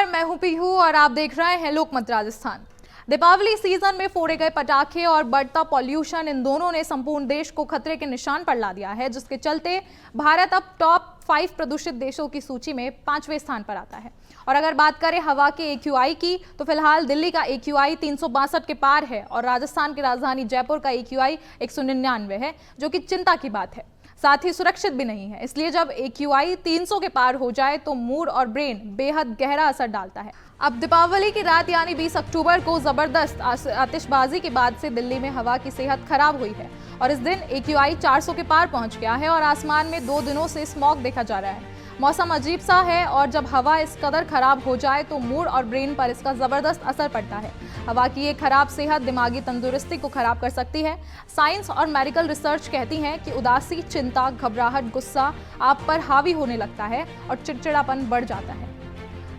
नमस्कार, मैं हूं पीहू और आप देख रहे हैं लोकमत राजस्थान। दीपावली सीजन में फोड़े गए पटाखे और बढ़ता पॉल्यूशन, इन दोनों ने संपूर्ण देश को खतरे के निशान पर ला दिया है, जिसके चलते भारत अब टॉप 5 प्रदूषित देशों की सूची में 5वें स्थान पर आता है। और अगर बात करें हवा के AQI की, तो फिलहाल दिल्ली का AQI 362 के पार है और राजस्थान की राजधानी जयपुर का AQI 199 है, जो कि चिंता की बात है, साथ ही सुरक्षित भी नहीं है। इसलिए जब AQI 300 के पार हो जाए तो मूड और ब्रेन बेहद गहरा असर डालता है। अब दीपावली की रात यानी 20 अक्टूबर को जबरदस्त आतिशबाजी के बाद से दिल्ली में हवा की सेहत खराब हुई है और इस दिन AQI 400 के पार पहुंच गया है और आसमान में 2 दिनों से स्मॉग देखा जा रहा है। मौसम अजीब सा है और जब हवा इस कदर खराब हो जाए तो मूड और ब्रेन पर इसका जबरदस्त असर पड़ता है। हवा की ये खराब सेहत दिमागी तंदुरुस्ती को खराब कर सकती है। साइंस और मेडिकल रिसर्च कहती हैं कि उदासी, चिंता, घबराहट, गुस्सा आप पर हावी होने लगता है और चिड़चिड़ापन बढ़ जाता है।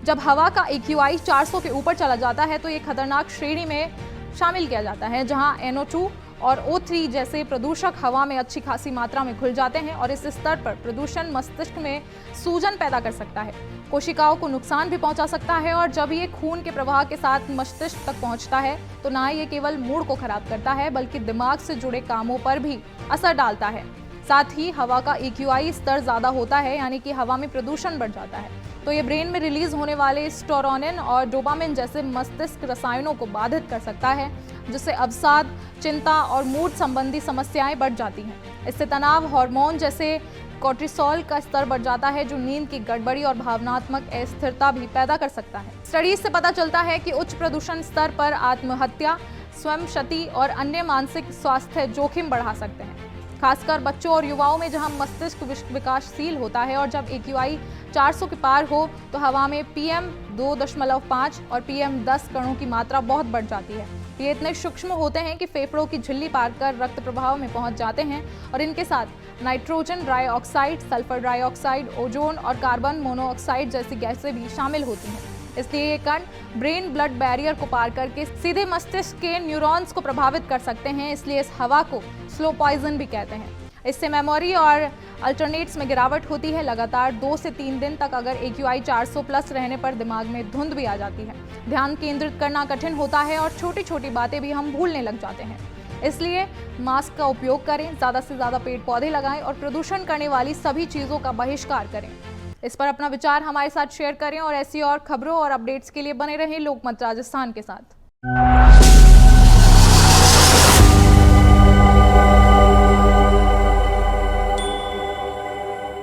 जब हवा का AQI 400 के ऊपर चला जाता है तो ये खतरनाक श्रेणी में शामिल किया जाता है, जहां NO2 और O3 जैसे प्रदूषक हवा में अच्छी खासी मात्रा में घुल जाते हैं और इस स्तर पर प्रदूषण मस्तिष्क में सूजन पैदा कर सकता है, कोशिकाओं को नुकसान भी पहुंचा सकता है और जब ये खून के प्रवाह के साथ मस्तिष्क तक पहुंचता है तो ना ये केवल मूड को खराब करता है बल्कि दिमाग से जुड़े कामों पर भी असर डालता है। साथ ही हवा का AQI स्तर ज़्यादा होता है, यानी कि हवा में प्रदूषण बढ़ जाता है, तो ये ब्रेन में रिलीज होने वाले स्टेरोनिन और डोपामिन जैसे मस्तिष्क रसायनों को बाधित कर सकता है, जिससे अवसाद, चिंता और मूड संबंधी समस्याएं बढ़ जाती हैं। इससे तनाव हार्मोन जैसे कोर्टिसोल का स्तर बढ़ जाता है, जो नींद की गड़बड़ी और भावनात्मक अस्थिरता भी पैदा कर सकता है। स्टडीज से पता चलता है कि उच्च प्रदूषण स्तर पर आत्महत्या, स्वयं क्षति और अन्य मानसिक स्वास्थ्य जोखिम बढ़ा सकते हैं, खासकर बच्चों और युवाओं में जहां मस्तिष्क विकासशील होता है। और जब AQI 400 के पार हो तो हवा में PM 2.5 और PM 10 कणों की मात्रा बहुत बढ़ जाती है। ये इतने सूक्ष्म होते हैं कि फेफड़ों की झिल्ली पार कर रक्त प्रवाह में पहुंच जाते हैं और इनके साथ nitrogen dioxide, sulphur dioxide, ozone और कार्बन मोनोऑक्साइड जैसी गैसें भी शामिल होती हैं। इसलिए ये कण ब्रेन ब्लड बैरियर को पार करके सीधे मस्तिष्क के न्यूरॉन्स को प्रभावित कर सकते हैं। इसलिए इस हवा को स्लो पॉइजन भी कहते हैं। इससे मेमोरी और अल्टरनेट्स में गिरावट होती है। लगातार 2 से 3 दिन तक अगर AQI 400 प्लस रहने पर दिमाग में धुंध भी आ जाती है, ध्यान केंद्रित करना कठिन होता है और छोटी छोटी बातें भी हम भूलने लग जाते हैं। इसलिए मास्क का उपयोग करें, ज़्यादा से ज़्यादा पेड़ पौधे लगाएं और प्रदूषण करने वाली सभी चीज़ों का बहिष्कार करें। इस पर अपना विचार हमारे साथ शेयर करें और ऐसी और खबरों और अपडेट्स के लिए बने रहें लोकमत राजस्थान के साथ।